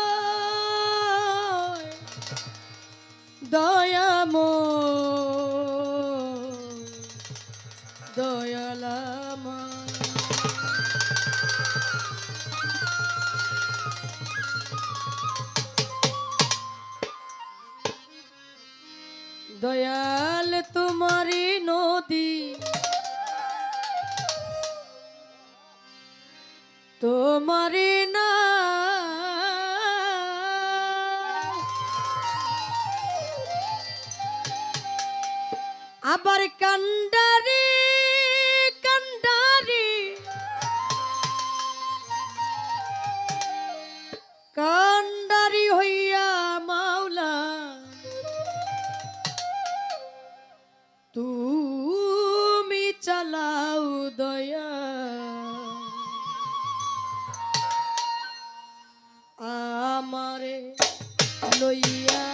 দয়াময় দয়াময় দয়ালাময় দয়াল তোমারি নদী তোমারি না আবার কান্ডারি কান্ডারি কান্ডারি হইয়া মাওলা তুমি চালাও দয়া আমারে লইয়া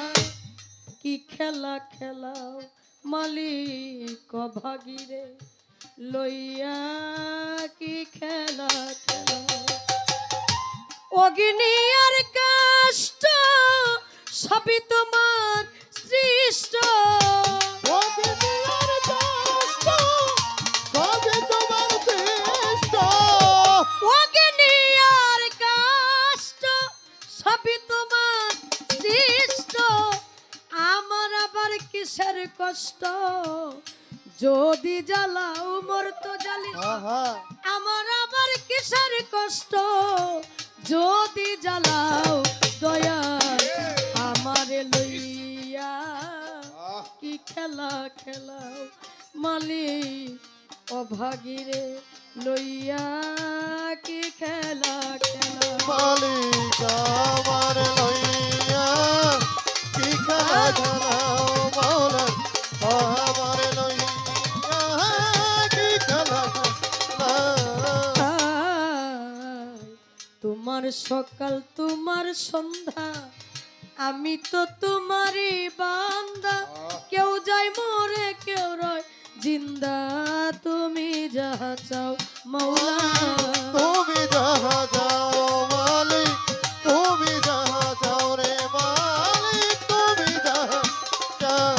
কি খেলা খেলাও মালিক ভাগিরে লইয়া কি খেলা খেলাও অগ্নি আর কষ্ট সবই তোমার সৃষ্ট অগ্নি আর কষ্ট সবই তোমার সৃষ্ট অগ্নি আর কষ্ট সবই তোমার সৃষ্ট আমার আবার কিসের কষ্ট যদি জ্বালাও মোর তো জ্বালি আমার আবার কিসের কষ্ট যদি জ্বালাও দয়া আমারে লইয়া কি খেলা খেলাও মালিক অভাগীরে লইয়া কি খেলা খেলাও মালিক আমার লইয়া কি খেলা খেলাও মাওলা আমার লইয়া কি খেলা খেলাও তোমার সকাল তোমার সন্ধ্যা আমি তো তোমারই বান্দা কেউ যায় মরে কেউ রয় জিন্দা তুমি যাহা চাও মৌলা তুমি যাহা যাও মালিক তুমি যাহা যাও রে মালিক তুমি যাহা যাও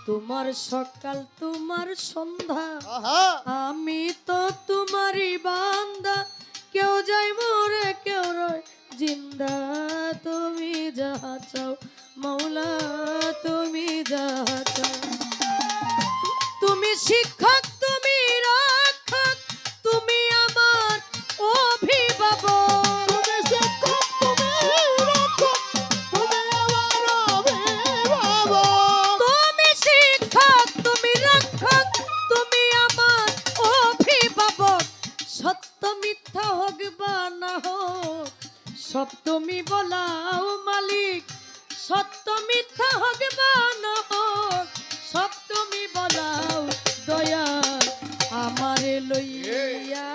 তোমার সকাল তোমার সন্ধ্যা আহা আমি তো তোমারই বান্দা কেউ যায় মরে কেউ রয় জিন্দা তুমি যাহা চাও মৌলা তুমি যাহা চাও তুমি শিক্ষক তুমি রক্ষক তুমি আমার অভিভাবক তুমি শিক্ষক তুমি রক্ষক তুমি আমার অভিভাবক তুমি শিক্ষক তুমি রক্ষক তুমি আমার অভিভাবক সত্য মিথ্যা হোক বা না হোক সব তুমি বলাও মালিক সত্য মিথ্যা হোক বা না হোক সব তুমি বলাও দয়াল আমারে লইয়া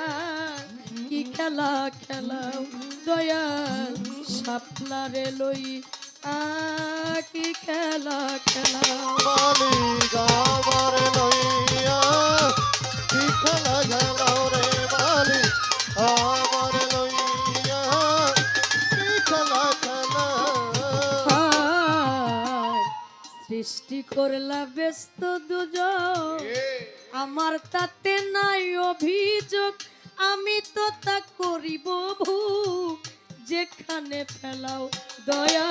কি খেলা খেলাও দয়াল সাপলারে লই কি খেলা খেলাও মালিক আমার লইয়া কি খেলা খেলাও রে মালিক আমার লইয়া কি খেলা খেলাও সৃষ্টি করলা ব্যস্ত দুজন আমার তাতে নাই অভিযোগ আমি তো তা করিব ভুল যেখানে ফেলাও দয়া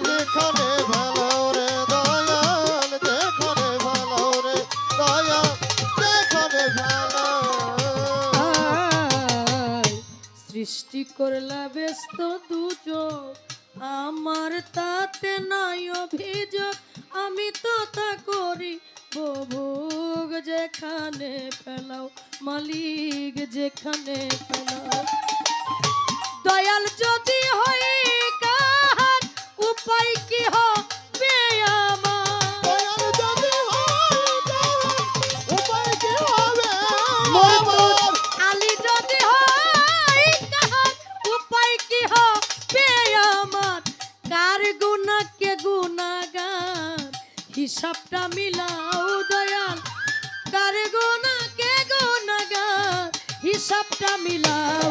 যেখানে ভালো রে দয়াল যেখানে ভালো রে দয়াল যেখানে ভালো সৃষ্টি করলা ব্যস্ত দুজন আমার তাতে নাই অভিযোগ আমি তো তা করি ভোগ যেখানে ফেলাও মালিক যেখানে ফেলাও দয়াল যদি হয় কাহার উপায় কি হবে আমার দয়াল যদি হয় উপায় কি হবে মোর আলী যদি হয় কাহার উপায় কি হবে আমার কার গুনাহ কে গুনাহগার হিসাবটা মিলাও দয়াল কার গুনাহ কে গুনাহগার হিসাবটা মিলাও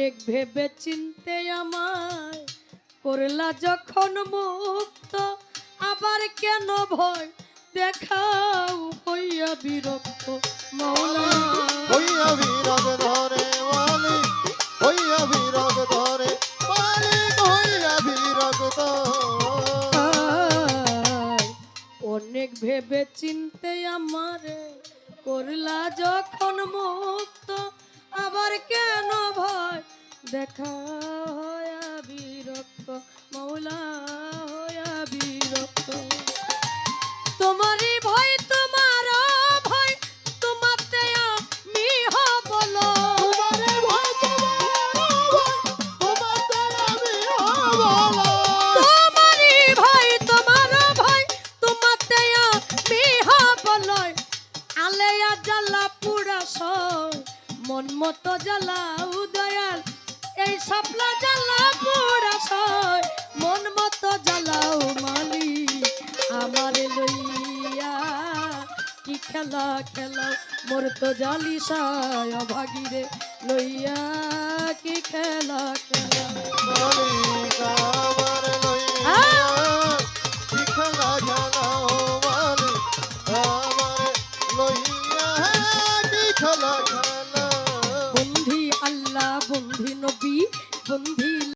অনেক ভেবে চিনতে আমায় করলা যখন মুক্ত, আবার কেন ভয় দেখাও হইয়া বিরক্ত মৌলা। হইয়া বিরগ ধরে মালিক, হইয়া বিরগ ধরে মালিক, হইয়া বিরগ ধরে। অনেক ভেবে চিনতে আমারে করলা যখন মুক্ত, আবার কেন ভয় দেখা হইয়া বিরক্ত মৌলা হইয়া বিরক্ত। তোমারই ভয় তোমার ভয়, তোমাতে আমি হব লয়। তোমারে ভয় তোমাতে আমি হব লয়। তোমারই ভয় তোমার ভয়, তোমাতে আমি হব লয়। আলেয়া জ্বালা পুরা সয়, মন মতো জ্বালাও দয়াল। এই সাপলা জ্বালা পুরা সয়, মন মতো জ্বালাও মালিক। আমারে লইয়া কি খেলা খেলাও, মোর তো জালিসায় অভাগীরে লইয়া কি খেলা খেলাও। মালিক আমারে লইয়া কি খেলা খেলাও, মালিক আমারে লইয়া কি খেলা খেলাও। বন্ধি আল্লাহ বন্ধি নবী বন্ধি